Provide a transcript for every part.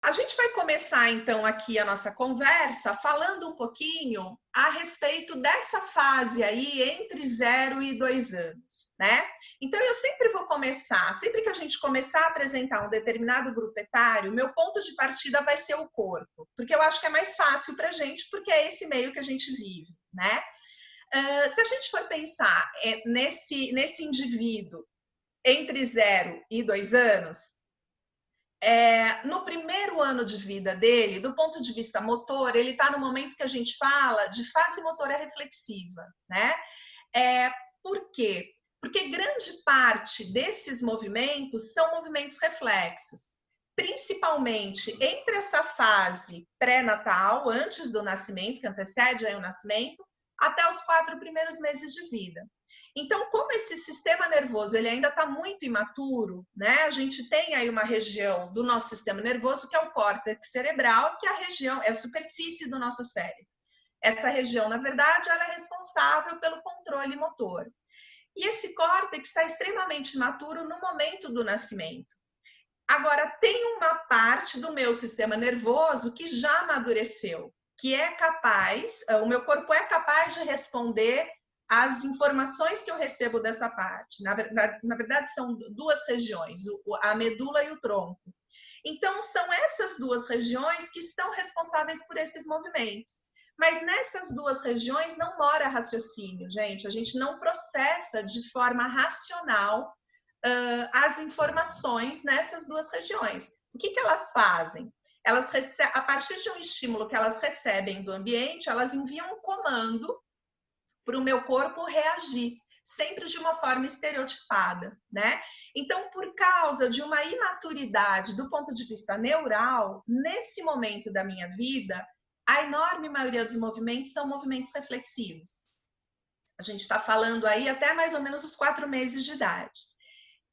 A gente vai começar então aqui a nossa conversa falando um pouquinho a respeito dessa fase aí entre 0 e 2 anos, né? Então eu sempre vou começar, sempre que a gente começar a apresentar um determinado grupo etário, meu ponto de partida vai ser o corpo, porque eu acho que é mais fácil para a gente, porque é esse meio que a gente vive, né? Se a gente for pensar nesse indivíduo entre 0 e 2 anos, no primeiro ano de vida dele, do ponto de vista motor, ele está no momento que a gente fala de fase motora reflexiva, né? Por quê? Porque grande parte desses movimentos são movimentos reflexos, principalmente entre essa fase pré-natal, antes do nascimento, que antecede aí o nascimento, até os 4 primeiros meses de vida. Então, como esse sistema nervoso ele ainda está muito imaturo, né? A gente tem aí uma região do nosso sistema nervoso que é o córtex cerebral, que é a região, é a superfície do nosso cérebro. Essa região, na verdade, ela é responsável pelo controle motor. E esse córtex está extremamente imaturo no momento do nascimento. Agora, tem uma parte do meu sistema nervoso que já amadureceu, que é capaz, o meu corpo é capaz de responder às informações que eu recebo dessa parte. Na verdade, são duas regiões, a medula e o tronco. Então, são essas duas regiões que estão responsáveis por esses movimentos. Mas nessas duas regiões não mora raciocínio, gente. A gente não processa de forma racional as informações nessas duas regiões. O que elas fazem? Elas a partir de um estímulo que elas recebem do ambiente, elas enviam um comando para o meu corpo reagir, sempre de uma forma estereotipada, né? Então, por causa de uma imaturidade do ponto de vista neural, nesse momento da minha vida, a enorme maioria dos movimentos são movimentos reflexivos. A gente está falando aí até mais ou menos os 4 meses de idade.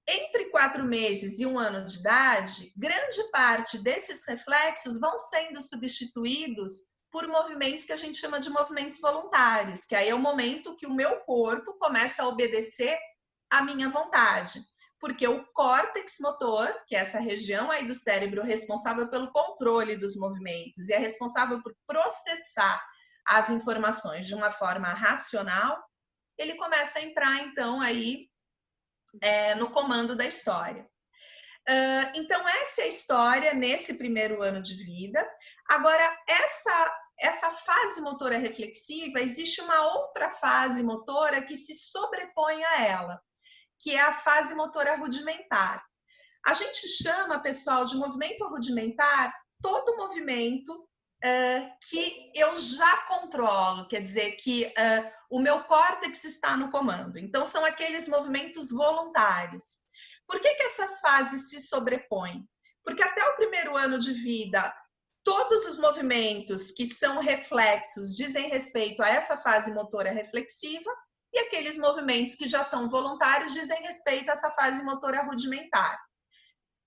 Entre 4 meses e 1 ano de idade, grande parte desses reflexos vão sendo substituídos por movimentos que a gente chama de movimentos voluntários, que aí é o momento que o meu corpo começa a obedecer à minha vontade. Porque o córtex motor, que é essa região aí do cérebro responsável pelo controle dos movimentos e é responsável por processar as informações de uma forma racional, ele começa a entrar, então, aí no comando da história. Então, essa é a história nesse primeiro ano de vida. Agora, essa fase motora reflexiva, existe uma outra fase motora que se sobrepõe a ela, que é a fase motora rudimentar. A gente chama, pessoal, de movimento rudimentar todo movimento que eu já controlo, quer dizer, que o meu córtex está no comando. Então, são aqueles movimentos voluntários. Por que essas fases se sobrepõem? Porque até o primeiro ano de vida, todos os movimentos que são reflexos dizem respeito a essa fase motora reflexiva, e aqueles movimentos que já são voluntários dizem respeito a essa fase motora rudimentar.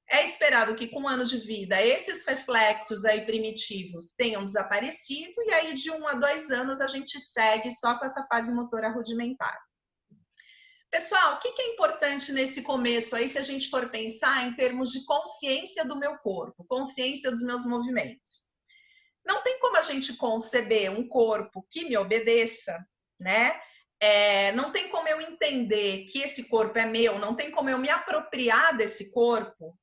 É esperado que com 1 ano de vida esses reflexos aí primitivos tenham desaparecido e aí de 1 a 2 anos a gente segue só com essa fase motora rudimentar. Pessoal, o que é importante nesse começo aí se a gente for pensar em termos de consciência do meu corpo, consciência dos meus movimentos? Não tem como a gente conceber um corpo que me obedeça, né? Não tem como eu entender que esse corpo é meu, não tem como eu me apropriar desse corpo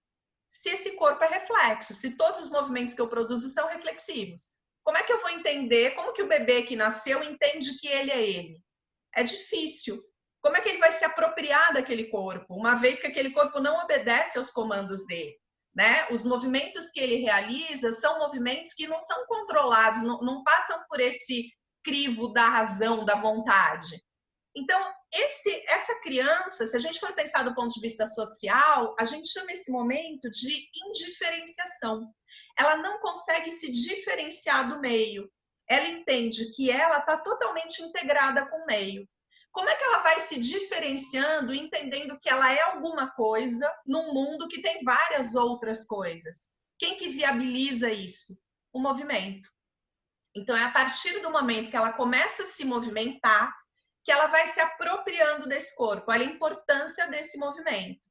se esse corpo é reflexo, se todos os movimentos que eu produzo são reflexivos. Como é que eu vou entender, como que o bebê que nasceu entende que ele é ele? É difícil. Como é que ele vai se apropriar daquele corpo, uma vez que aquele corpo não obedece aos comandos dele? Né? Os movimentos que ele realiza são movimentos que não são controlados, não passam por esse crivo da razão, da vontade. Então, essa criança, se a gente for pensar do ponto de vista social, a gente chama esse momento de indiferenciação. Ela não consegue se diferenciar do meio. Ela entende que ela está totalmente integrada com o meio. Como é que ela vai se diferenciando, entendendo que ela é alguma coisa num mundo que tem várias outras coisas? Quem que viabiliza isso? O movimento. Então, é a partir do momento que ela começa a se movimentar, que ela vai se apropriando desse corpo, olha a importância desse movimento.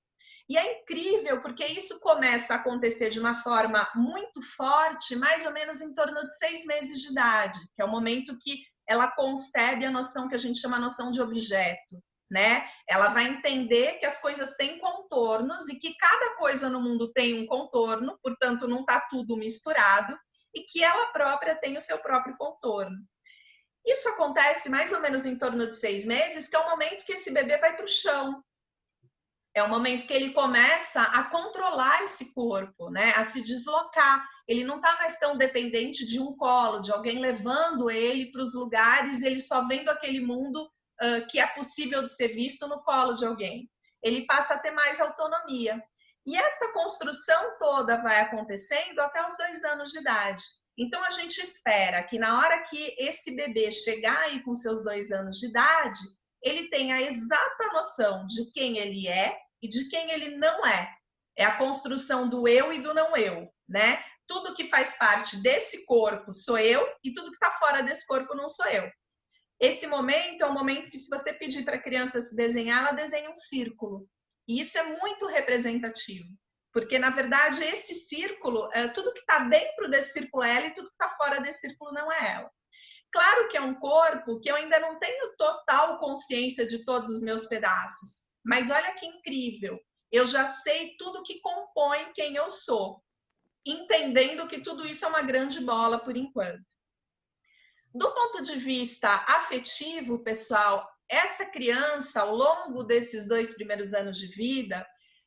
E é incrível porque isso começa a acontecer de uma forma muito forte, mais ou menos em torno de 6 meses de idade, que é o momento que ela concebe a noção que a gente chama a noção de objeto, né? Ela vai entender que as coisas têm contornos e que cada coisa no mundo tem um contorno, portanto não está tudo misturado, e que ela própria tem o seu próprio contorno. Isso acontece mais ou menos em torno de 6 meses, que é o momento que esse bebê vai para o chão. É o momento que ele começa a controlar esse corpo, né? A se deslocar. Ele não está mais tão dependente de um colo, de alguém levando ele para os lugares, ele só vendo aquele mundo que é possível de ser visto no colo de alguém. Ele passa a ter mais autonomia. E essa construção toda vai acontecendo até os 2 anos de idade. Então, a gente espera que na hora que esse bebê chegar aí com seus 2 anos de idade, ele tenha a exata noção de quem ele é e de quem ele não é. É a construção do eu e do não eu, né? Tudo que faz parte desse corpo sou eu e tudo que está fora desse corpo não sou eu. Esse momento é um momento que, se você pedir para a criança se desenhar, ela desenha um círculo. E isso é muito representativo, porque, na verdade, esse círculo, tudo que está dentro desse círculo é ela e tudo que está fora desse círculo não é ela. Claro que é um corpo que eu ainda não tenho total consciência de todos os meus pedaços, mas olha que incrível, eu já sei tudo que compõe quem eu sou, entendendo que tudo isso é uma grande bola por enquanto. Do ponto de vista afetivo, pessoal, essa criança, ao longo desses 2 primeiros anos de vida,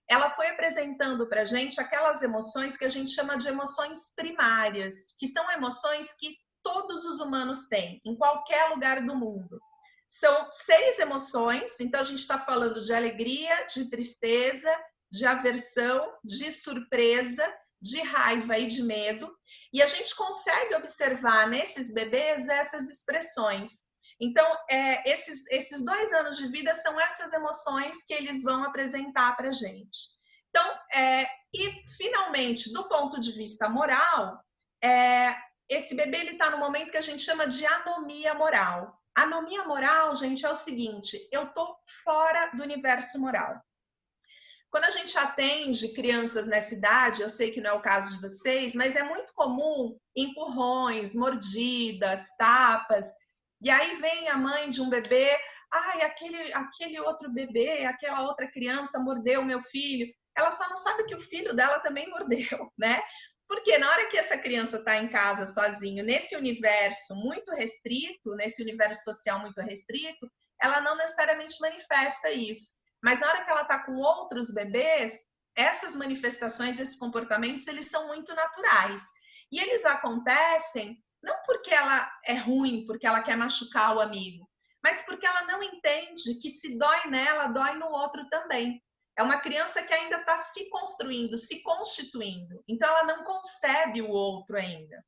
ela foi apresentando para a gente aquelas emoções que a gente chama de emoções primárias, que são emoções que todos os humanos têm, em qualquer lugar do mundo. São 6 emoções, então a gente está falando de alegria, de tristeza, de aversão, de surpresa, de raiva e de medo, e a gente consegue observar nesses bebês essas expressões. Então, esses 2 anos de vida são essas emoções que eles vão apresentar para a gente. Então, e finalmente, do ponto de vista moral, esse bebê está no momento que a gente chama de anomia moral. Anomia moral, gente, é o seguinte: eu estou fora do universo moral. Quando a gente atende crianças nessa idade, eu sei que não é o caso de vocês, mas é muito comum empurrões, mordidas, tapas. E aí vem a mãe de um bebê, ai, aquele outro bebê, aquela outra criança mordeu o meu filho. Ela só não sabe que o filho dela também mordeu, né? Porque na hora que essa criança está em casa sozinho, nesse universo muito restrito, nesse universo social muito restrito, ela não necessariamente manifesta isso. Mas na hora que ela está com outros bebês, essas manifestações, esses comportamentos, eles são muito naturais. E eles acontecem não porque ela é ruim, porque ela quer machucar o amigo, mas porque ela não entende que se dói nela, dói no outro também. É uma criança que ainda está se construindo, se constituindo. Então, ela não concebe o outro ainda.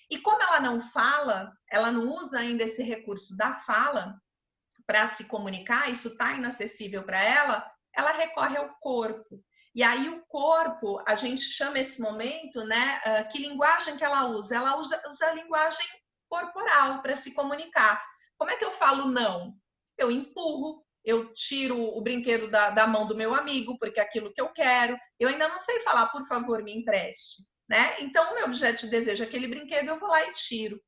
E como ela não fala, ela não usa ainda esse recurso da fala para se comunicar, isso está inacessível para ela, ela recorre ao corpo. E aí o corpo, a gente chama esse momento, né? Que linguagem que ela usa? Ela usa a linguagem corporal para se comunicar. Como é que eu falo não? Eu empurro, eu tiro o brinquedo da mão do meu amigo, porque é aquilo que eu quero. Eu ainda não sei falar, por favor, me empreste, né? Então, o meu objeto de desejo é aquele brinquedo, eu vou lá e tiro.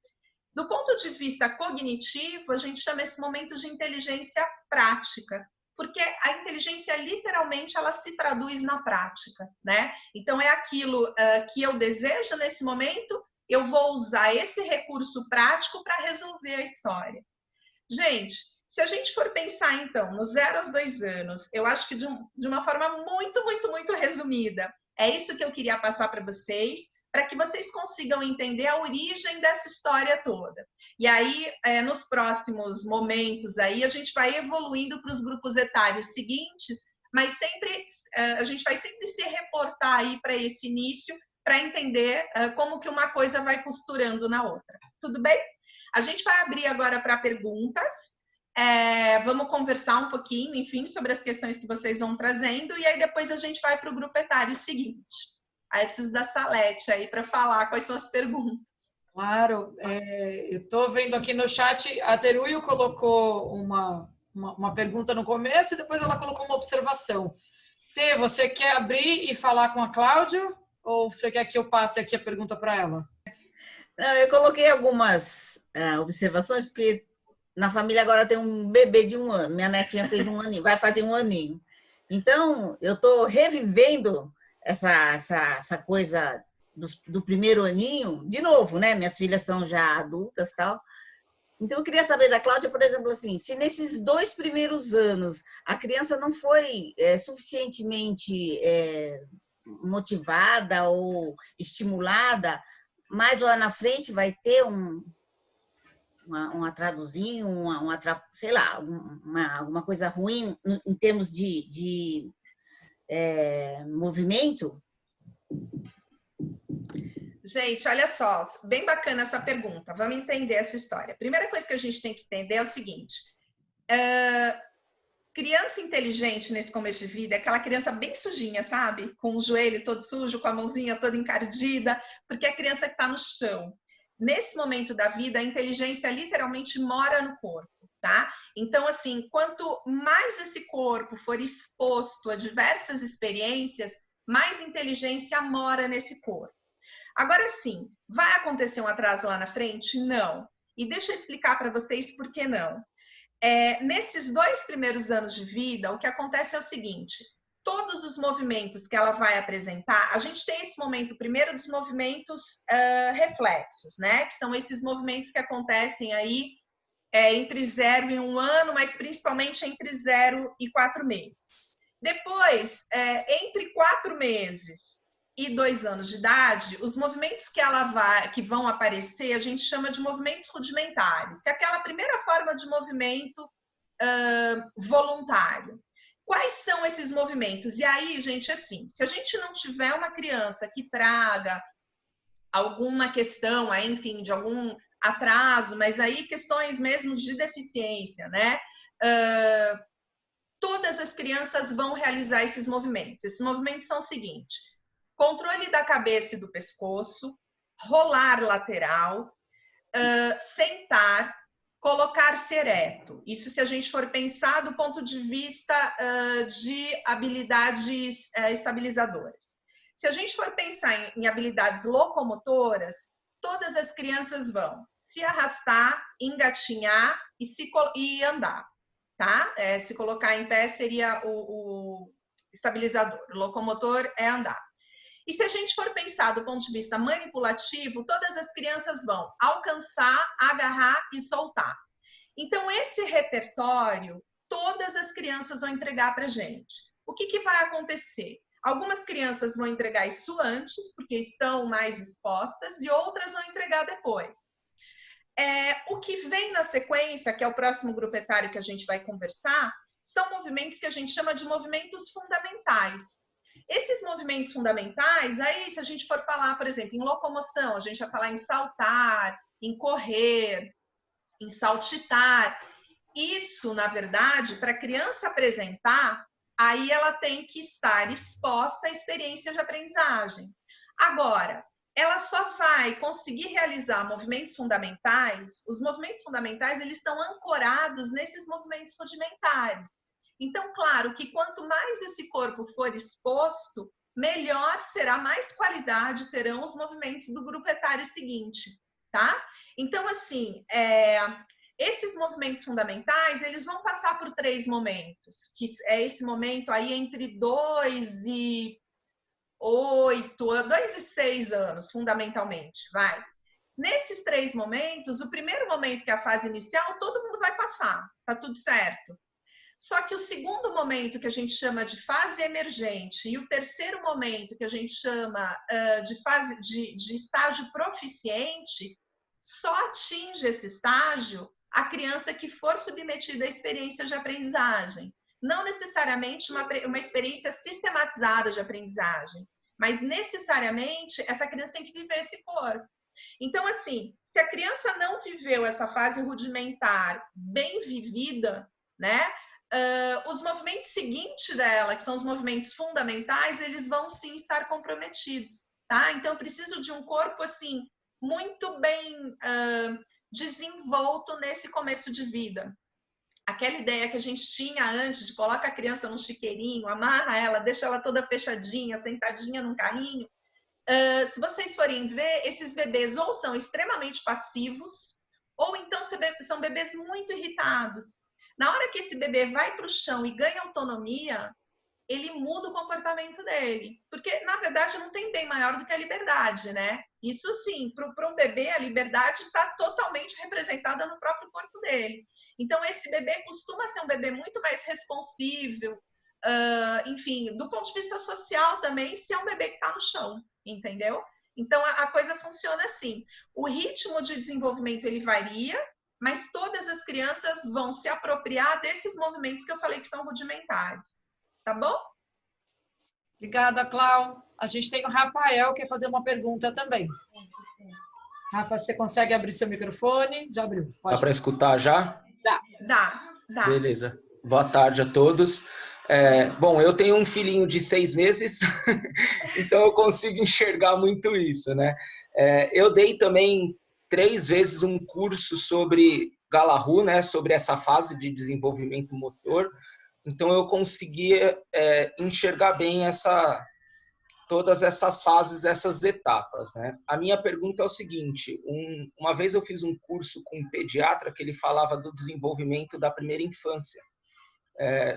Do ponto de vista cognitivo, a gente chama esse momento de inteligência prática, porque a inteligência, literalmente, ela se traduz na prática, né? Então, é aquilo que eu desejo nesse momento, eu vou usar esse recurso prático para resolver a história. Gente, se a gente for pensar, então, no 0 aos 2 anos, eu acho que de uma forma muito, muito, muito resumida, é isso que eu queria passar para vocês, para que vocês consigam entender a origem dessa história toda. E aí, nos próximos momentos, aí, a gente vai evoluindo para os grupos etários seguintes, mas sempre a gente vai sempre se reportar aí para esse início, para entender como que uma coisa vai costurando na outra. Tudo bem? A gente vai abrir agora para perguntas. Vamos conversar um pouquinho, enfim, sobre as questões que vocês vão trazendo, e aí depois a gente vai para o grupo etário seguinte. Aí eu preciso da Salete aí para falar quais são as perguntas. Claro, eu estou vendo aqui no chat, a Teruyo colocou uma pergunta no começo e depois ela colocou uma observação. Tê, você quer abrir e falar com a Cláudia? Ou você quer que eu passe aqui a pergunta para ela? Não, eu coloquei algumas observações, porque na família agora tem um bebê de 1 ano. Minha netinha fez 1 aninho, vai fazer 1 aninho. Então, eu estou revivendo essa coisa do primeiro aninho, de novo, né? Minhas filhas são já adultas e tal. Então, eu queria saber da Cláudia, por exemplo, assim, se nesses 2 primeiros anos a criança não foi suficientemente motivada ou estimulada, mais lá na frente vai ter um atrasozinho, sei lá, alguma coisa ruim em termos de movimento? Gente, olha só, bem bacana essa pergunta. Vamos entender essa história. Primeira coisa que a gente tem que entender é o seguinte: criança inteligente nesse começo de vida é aquela criança bem sujinha, sabe? Com o joelho todo sujo, com a mãozinha toda encardida, porque é a criança que está no chão. Nesse momento da vida, a inteligência literalmente mora no corpo, tá? Então, assim, quanto mais esse corpo for exposto a diversas experiências, mais inteligência mora nesse corpo. Agora sim, vai acontecer um atraso lá na frente? Não. E deixa eu explicar para vocês por que não. Nesses 2 primeiros anos de vida, o que acontece é o seguinte: todos os movimentos que ela vai apresentar, a gente tem esse momento primeiro dos movimentos reflexos, né? Que são esses movimentos que acontecem aí entre 0 e 1 ano, mas principalmente entre 0 e 4 meses. Depois, entre 4 meses e 2 anos de idade, os movimentos que vão aparecer, a gente chama de movimentos rudimentares, que é aquela primeira forma de movimento voluntário. Quais são esses movimentos? E aí, gente, assim, se a gente não tiver uma criança que traga alguma questão, aí, enfim, de algum atraso, mas aí questões mesmo de deficiência, né? Todas as crianças vão realizar esses movimentos. Esses movimentos são o seguinte: controle da cabeça e do pescoço, rolar lateral, sentar, colocar-se ereto. Isso se a gente for pensar do ponto de vista de habilidades estabilizadoras. Se a gente for pensar em habilidades locomotoras, todas as crianças vão se arrastar, engatinhar e andar, tá? Se colocar em pé seria o estabilizador, o locomotor é andar. E se a gente for pensar do ponto de vista manipulativo, todas as crianças vão alcançar, agarrar e soltar. Então, esse repertório, todas as crianças vão entregar para a gente. O que vai acontecer? Algumas crianças vão entregar isso antes, porque estão mais expostas, e outras vão entregar depois. O que vem na sequência, que é o próximo grupo etário que a gente vai conversar, são movimentos que a gente chama de movimentos fundamentais. Esses movimentos fundamentais, aí se a gente for falar, por exemplo, em locomoção, a gente vai falar em saltar, em correr, em saltitar. Isso, na verdade, para a criança apresentar, aí ela tem que estar exposta à experiência de aprendizagem. Agora, ela só vai conseguir realizar movimentos fundamentais, os movimentos fundamentais, eles estão ancorados nesses movimentos rudimentares. Então, claro que quanto mais esse corpo for exposto, melhor será, mais qualidade terão os movimentos do grupo etário seguinte, tá? Então, assim, esses movimentos fundamentais, eles vão passar por 3 momentos, que é esse momento aí entre 2 e 6 anos, fundamentalmente, vai. Nesses 3 momentos, o primeiro momento, que é a fase inicial, todo mundo vai passar, tá tudo certo. Só que o segundo momento, que a gente chama de fase emergente, e o terceiro momento, que a gente chama de estágio proficiente, só atinge esse estágio a criança que for submetida a experiência de aprendizagem. Não necessariamente uma experiência sistematizada de aprendizagem, mas necessariamente essa criança tem que viver esse corpo. Então, assim, se a criança não viveu essa fase rudimentar bem vivida, né? Os movimentos seguintes dela, que são os movimentos fundamentais, eles vão sim estar comprometidos, tá? Então, eu preciso de um corpo, assim, muito bem desenvolto nesse começo de vida. aquela ideia que a gente tinha antes de coloca a criança num chiqueirinho, amarra ela, deixa ela toda fechadinha, sentadinha num carrinho. Se vocês forem ver, esses bebês ou são extremamente passivos, ou então são bebês muito irritados. Na hora que esse bebê vai para o chão e ganha autonomia, ele muda o comportamento dele. Porque, na verdade, não tem bem maior do que a liberdade, né? Isso sim, para um bebê, a liberdade está totalmente representada no próprio corpo dele. Então, esse bebê costuma ser um bebê muito mais responsível, enfim, do ponto de vista social também, se é um bebê que está no chão, entendeu? Então, a coisa funciona assim. O ritmo de desenvolvimento, ele varia, mas todas as crianças vão se apropriar desses movimentos que eu falei que são rudimentares. Tá bom? Obrigada, Clau. A gente tem o Rafael que quer fazer uma pergunta também. Rafa, você consegue abrir seu microfone? Já abriu. Dá para escutar já? Dá. Beleza. Boa tarde a todos. Bom, eu tenho um filhinho de 6 meses, então eu consigo enxergar muito isso, né? Eu dei também 3 vezes um curso sobre Galahu, né? Sobre essa fase de desenvolvimento motor. Então, eu conseguia enxergar bem todas essas fases, essas etapas, né? A minha pergunta é o seguinte, uma vez eu fiz um curso com um pediatra que ele falava do desenvolvimento da primeira infância.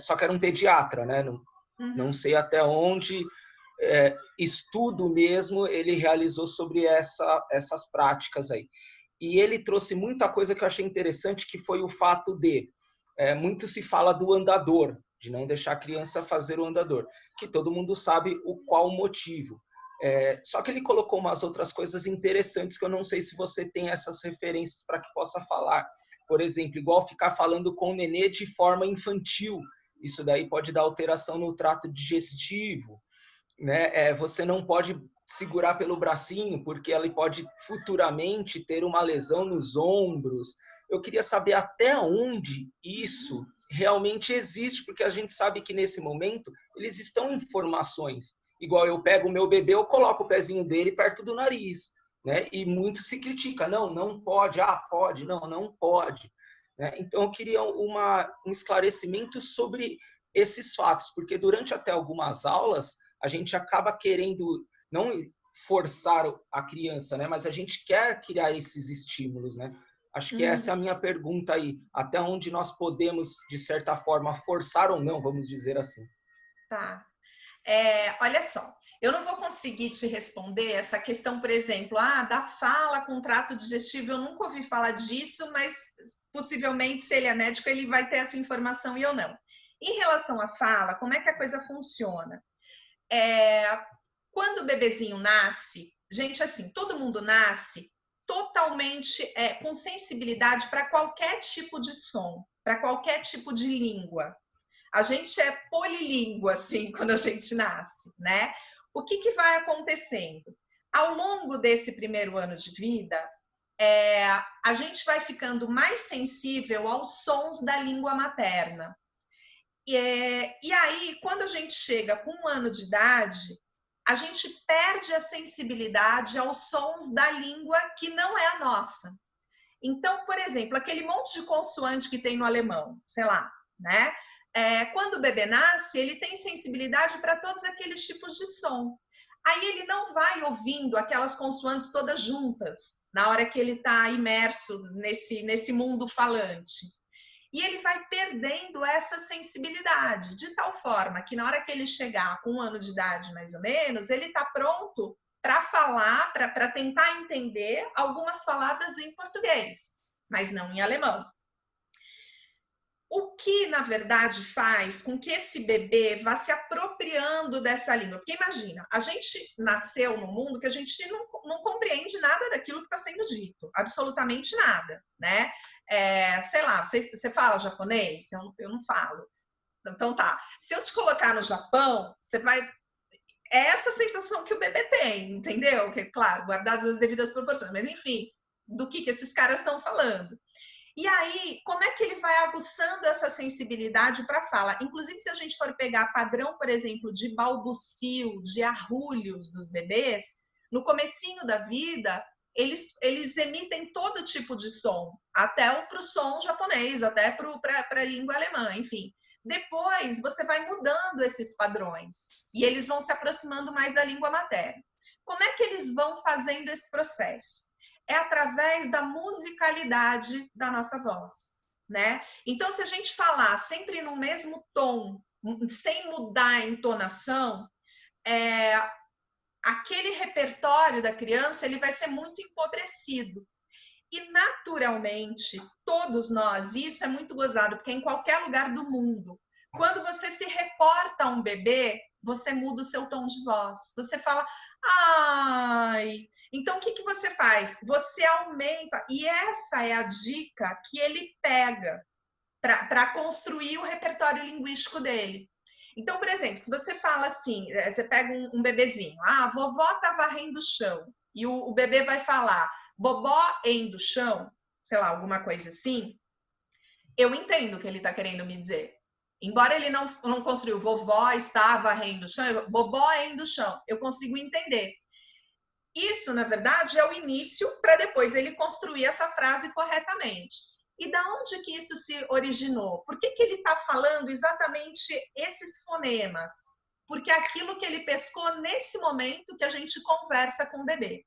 Só que era um pediatra, né? Não sei até onde estudo mesmo ele realizou sobre essas práticas aí. E ele trouxe muita coisa que eu achei interessante, que foi o fato de muito se fala do andador, de não deixar a criança fazer o andador, que todo mundo sabe qual o motivo. Só que ele colocou umas outras coisas interessantes que eu não sei se você tem essas referências para que possa falar. Por exemplo, igual ficar falando com o nenê de forma infantil. Isso daí pode dar alteração no trato digestivo, né? Você não pode segurar pelo bracinho, porque ela pode futuramente ter uma lesão nos ombros. Eu queria saber até onde isso realmente existe, porque a gente sabe que nesse momento eles estão em formações. Igual eu pego o meu bebê, eu coloco o pezinho dele perto do nariz, né? E muito se critica, não pode, pode, não pode. Né? Então eu queria um esclarecimento sobre esses fatos, porque durante até algumas aulas a gente acaba querendo não forçar a criança, né? Mas a gente quer criar esses estímulos, né? Acho que essa é a minha pergunta aí. Até onde nós podemos, de certa forma, forçar ou não, vamos dizer assim. Tá. Olha só, eu não vou conseguir te responder essa questão, por exemplo, da fala com trato digestivo, eu nunca ouvi falar disso, mas possivelmente, se ele é médico, ele vai ter essa informação e eu não. Em relação à fala, como é que a coisa funciona? Quando o bebezinho nasce, gente, assim, todo mundo nasce totalmente com sensibilidade para qualquer tipo de som, para qualquer tipo de língua. A gente é polilíngua, assim, quando a gente nasce, né? O que vai acontecendo? Ao longo desse primeiro ano de vida, a gente vai ficando mais sensível aos sons da língua materna. E aí, quando a gente chega com 1 ano de idade, a gente perde a sensibilidade aos sons da língua que não é a nossa. Então, por exemplo, aquele monte de consoante que tem no alemão, sei lá, né? Quando o bebê nasce, ele tem sensibilidade para todos aqueles tipos de som. Aí ele não vai ouvindo aquelas consoantes todas juntas, na hora que ele está imerso nesse mundo falante. E ele vai perdendo essa sensibilidade, de tal forma que na hora que ele chegar com 1 ano de idade, mais ou menos, ele está pronto para falar, para tentar entender algumas palavras em português, mas não em alemão. O que, na verdade, faz com que esse bebê vá se apropriando dessa língua? Porque imagina, a gente nasceu num mundo que a gente não compreende nada daquilo que está sendo dito, absolutamente nada, né? Sei lá, você fala japonês? Eu não falo. Então tá, se eu te colocar no Japão, você vai... É essa sensação que o bebê tem, entendeu? Que, claro, guardadas as devidas proporções, mas enfim, do que esses caras estão falando. E aí, como é que ele vai aguçando essa sensibilidade para a fala? Inclusive, se a gente for pegar padrão, por exemplo, de balbucio, de arrulhos dos bebês, no comecinho da vida, eles emitem todo tipo de som, até para o som japonês, até para a língua alemã, enfim. Depois, você vai mudando esses padrões e eles vão se aproximando mais da língua materna. Como é que eles vão fazendo esse processo? É através da musicalidade da nossa voz, né? Então, se a gente falar sempre no mesmo tom, sem mudar a entonação, aquele repertório da criança ele vai ser muito empobrecido. E, naturalmente, todos nós, isso é muito gozado, porque em qualquer lugar do mundo, quando você se reporta a um bebê, você muda o seu tom de voz. Você fala, ai... Então, o que você faz? Você aumenta, e essa é a dica que ele pega para construir o repertório linguístico dele. Então, por exemplo, se você fala assim, você pega um bebezinho, vovó tá varrendo o chão, e o bebê vai falar, bobó endo chão, sei lá, alguma coisa assim, eu entendo o que ele está querendo me dizer. Embora ele não construiu vovó está varrendo o chão, bobó endo chão, eu consigo entender. Isso, na verdade, é o início para depois ele construir essa frase corretamente. E da onde que isso se originou? Por que ele está falando exatamente esses fonemas? Porque é aquilo que ele pescou nesse momento que a gente conversa com o bebê.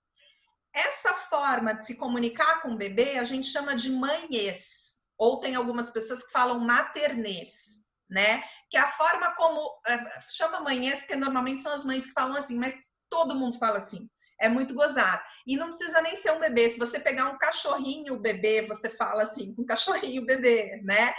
Essa forma de se comunicar com o bebê a gente chama de mães, ou tem algumas pessoas que falam maternês, né? Que é a forma como... chama mães, porque normalmente são as mães que falam assim, mas todo mundo fala assim. É muito gozado. E não precisa nem ser um bebê. Se você pegar um cachorrinho bebê, você fala assim, um cachorrinho bebê, né?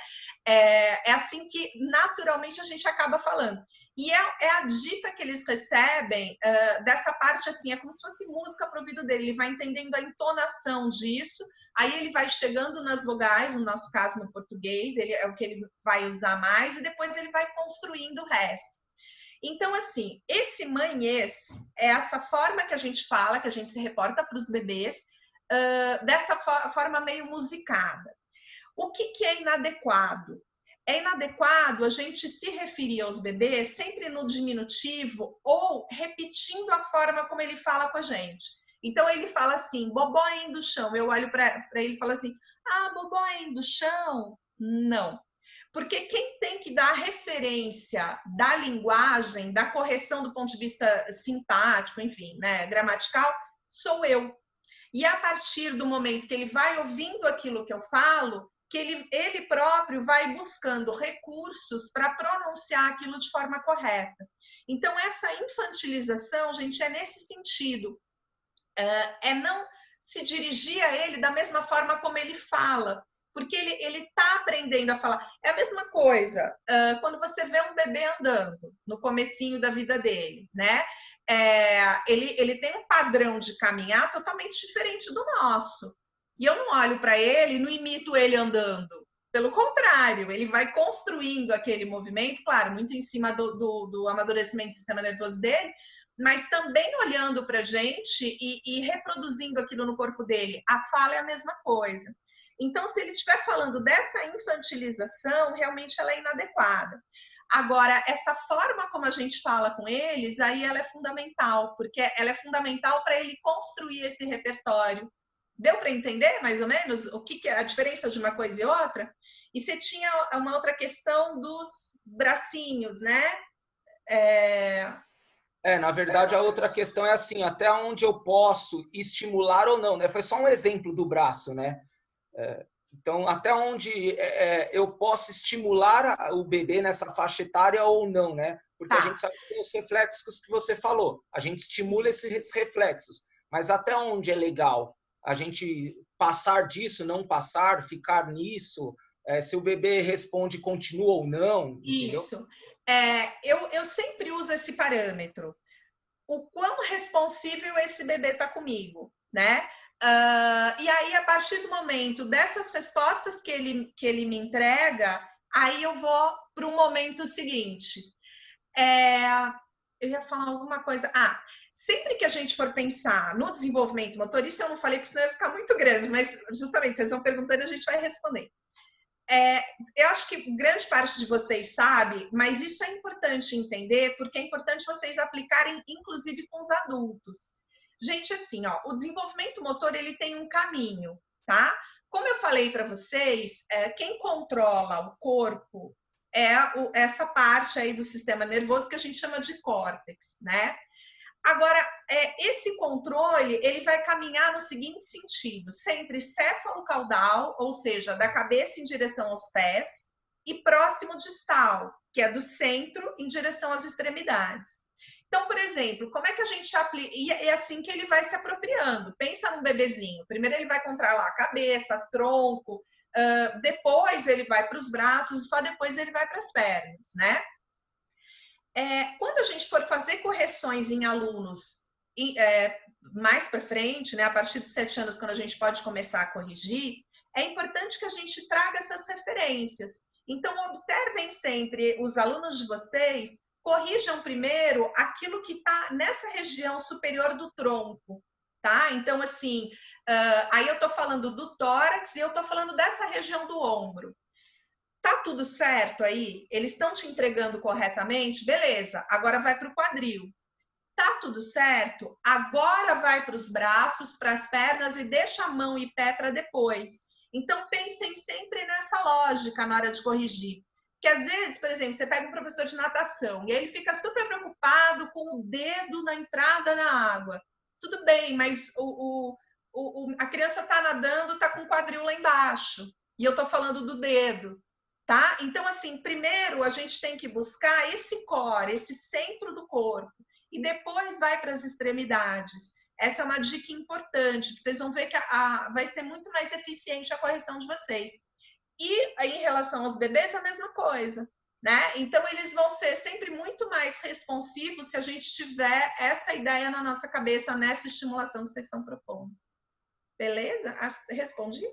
É assim que naturalmente a gente acaba falando. E é a dica que eles recebem dessa parte assim, é como se fosse música para o ouvido dele. Ele vai entendendo a entonação disso, aí ele vai chegando nas vogais, no nosso caso no português, é o que ele vai usar mais, e depois ele vai construindo o resto. Então, assim, esse mães é essa forma que a gente fala, que a gente se reporta para os bebês, dessa forma meio musicada. O que é inadequado? É inadequado a gente se referir aos bebês sempre no diminutivo ou repetindo a forma como ele fala com a gente. Então, ele fala assim, bobó indo chão. Eu olho para ele e falo assim, bobó indo chão? Não. Porque quem tem que dar referência da linguagem, da correção do ponto de vista sintático, enfim, né, gramatical, sou eu. E a partir do momento que ele vai ouvindo aquilo que eu falo, que ele próprio vai buscando recursos para pronunciar aquilo de forma correta. Então, essa infantilização, gente, é nesse sentido. É não se dirigir a ele da mesma forma como ele fala, porque ele está aprendendo a falar. É a mesma coisa quando você vê um bebê andando no comecinho da vida dele, né? Ele tem um padrão de caminhar totalmente diferente do nosso. E eu não olho para ele, não imito ele andando. Pelo contrário, ele vai construindo aquele movimento, claro, muito em cima do amadurecimento do sistema nervoso dele, mas também olhando para a gente e reproduzindo aquilo no corpo dele. A fala é a mesma coisa. Então, se ele estiver falando dessa infantilização, realmente ela é inadequada. Agora, essa forma como a gente fala com eles, aí ela é fundamental, porque ela é fundamental para ele construir esse repertório. Deu para entender, mais ou menos, o que é a diferença de uma coisa e outra? E você tinha uma outra questão dos bracinhos, né? Na verdade, a outra questão é assim, até onde eu posso estimular ou não, né? Foi só um exemplo do braço, né? Então, até onde eu posso estimular o bebê nessa faixa etária ou não, né? Porque a gente sabe que tem os reflexos que você falou. A gente estimula esses reflexos. Mas até onde é legal a gente passar disso, não passar, ficar nisso? Se o bebê responde continua ou não, entendeu? Isso. Eu sempre uso esse parâmetro. O quão responsível esse bebê está comigo, né? E aí, a partir do momento dessas respostas que ele me entrega, aí eu vou para o momento seguinte. Eu ia falar alguma coisa. Sempre que a gente for pensar no desenvolvimento motor, isso eu não falei porque senão ia ficar muito grande, mas justamente vocês vão perguntando e a gente vai responder. Eu acho que grande parte de vocês sabe, mas isso é importante entender, porque é importante vocês aplicarem, inclusive, com os adultos. Gente, assim, ó, o desenvolvimento motor, ele tem um caminho, tá? Como eu falei para vocês, quem controla o corpo é essa parte aí do sistema nervoso que a gente chama de córtex, né? Agora, esse controle, ele vai caminhar no seguinte sentido, sempre céfalo-caudal, ou seja, da cabeça em direção aos pés, e próximo distal, que é do centro em direção às extremidades. Então, por exemplo, como é que a gente aplica? E é assim que ele vai se apropriando. Pensa num bebezinho. Primeiro ele vai controlar a cabeça, tronco, depois ele vai para os braços, e só depois ele vai para as pernas, né? Quando a gente for fazer correções em alunos mais para frente, né, a partir de 7 anos, quando a gente pode começar a corrigir, é importante que a gente traga essas referências. Então, observem sempre os alunos de vocês, corrijam primeiro aquilo que está nessa região superior do tronco, tá? Então, assim, aí eu estou falando do tórax e eu estou falando dessa região do ombro. Tá tudo certo aí? Eles estão te entregando corretamente? Beleza, agora vai para o quadril. Tá tudo certo? Agora vai para os braços, para as pernas e deixa a mão e pé para depois. Então, pensem sempre nessa lógica na hora de corrigir. Que às vezes, por exemplo, você pega um professor de natação e ele fica super preocupado com o dedo na entrada na água. Tudo bem, mas a criança está nadando, está com o quadril lá embaixo. E eu estou falando do dedo. Tá? Então, assim, primeiro a gente tem que buscar esse core, esse centro do corpo, e depois vai para as extremidades. Essa é uma dica importante, vocês vão ver que vai ser muito mais eficiente a correção de vocês. E aí, em relação aos bebês, a mesma coisa, né? Então, eles vão ser sempre muito mais responsivos se a gente tiver essa ideia na nossa cabeça, nessa estimulação que vocês estão propondo. Beleza? Respondi?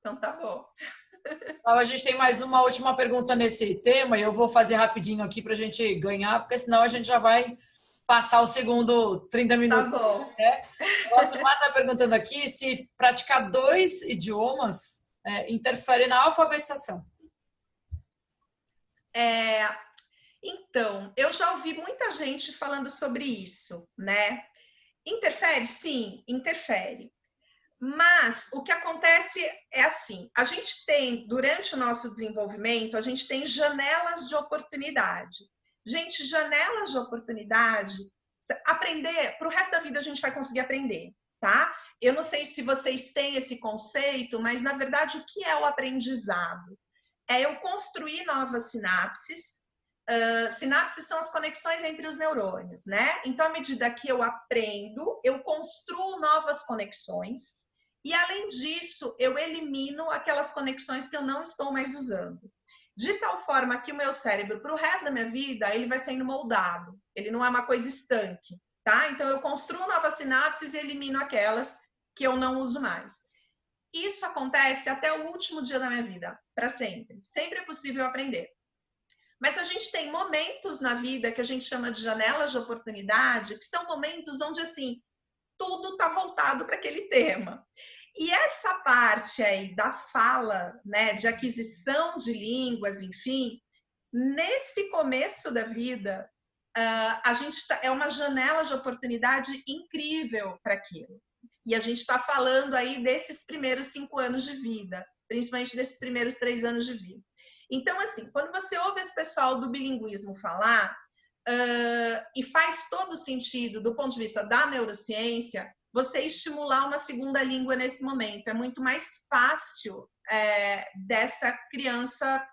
Então, tá bom. Então, a gente tem mais uma última pergunta nesse tema e eu vou fazer rapidinho aqui para a gente ganhar, porque senão a gente já vai passar o segundo 30 minutos. Tá bom. Né? O Osmar está perguntando aqui se praticar 2 idiomas interfere na alfabetização. Então, eu já ouvi muita gente falando sobre isso, né? Interfere? Sim, interfere. Mas o que acontece é assim, a gente tem, durante o nosso desenvolvimento, a gente tem janelas de oportunidade. Gente, janelas de oportunidade, aprender, para o resto da vida a gente vai conseguir aprender, tá? Eu não sei se vocês têm esse conceito, mas na verdade o que é o aprendizado? É eu construir novas sinapses. Sinapses são as conexões entre os neurônios, né? Então, à medida que eu aprendo, eu construo novas conexões. E, além disso, eu elimino aquelas conexões que eu não estou mais usando. De tal forma que o meu cérebro, para o resto da minha vida, ele vai sendo moldado. Ele não é uma coisa estanque, tá? Então, eu construo novas sinapses e elimino aquelas que eu não uso mais. Isso acontece até o último dia da minha vida, para sempre. Sempre é possível aprender. Mas a gente tem momentos na vida que a gente chama de janelas de oportunidade, que são momentos onde, assim, tudo está voltado para aquele tema. E essa parte aí da fala, né, de aquisição de línguas, enfim, nesse começo da vida, a gente é uma janela de oportunidade incrível para aquilo. E a gente está falando aí desses primeiros 5 anos de vida, principalmente desses primeiros 3 anos de vida. Então, assim, quando você ouve esse pessoal do bilinguismo falar, e faz todo sentido do ponto de vista da neurociência, você estimular uma segunda língua nesse momento. É muito mais fácil dessa criança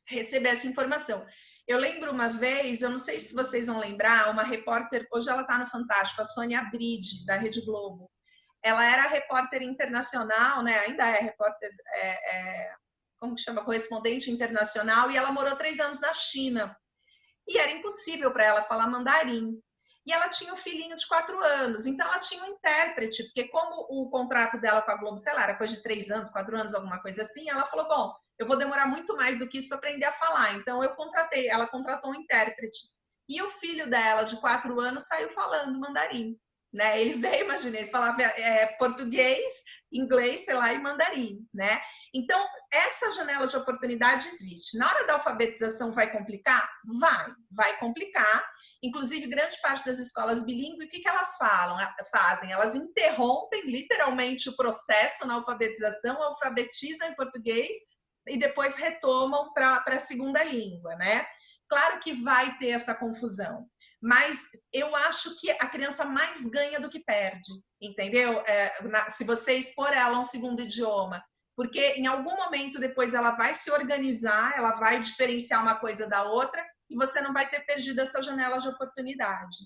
receber essa informação. Eu lembro uma vez, eu não sei se vocês vão lembrar, uma repórter, hoje ela está no Fantástico, a Sônia Bride, da Rede Globo. Ela era repórter internacional, né? Ainda é repórter, como que chama? Correspondente internacional, e ela morou 3 anos na China. E era impossível para ela falar mandarim. E ela tinha um filhinho de 4 anos, então ela tinha um intérprete, porque como o contrato dela com a Globo, sei lá, era coisa de 3 anos, 4 anos, alguma coisa assim, ela falou, bom, eu vou demorar muito mais do que isso para aprender a falar. Então ela contratou um intérprete. E o filho dela, de 4 anos, saiu falando mandarim. né? Ele veio, imagina, ele falava português, inglês, sei lá, e mandarim, né? Então, essa janela de oportunidade existe. Na hora da alfabetização vai complicar? Vai complicar. Inclusive, grande parte das escolas bilíngues, o que elas fazem? Elas interrompem literalmente o processo na alfabetização, alfabetizam em português e depois retomam para a segunda língua, né? Claro que vai ter essa confusão, mas eu acho que a criança mais ganha do que perde, entendeu? Se você expor ela a um segundo idioma, porque em algum momento depois ela vai se organizar, ela vai diferenciar uma coisa da outra e você não vai ter perdido essa janela de oportunidade.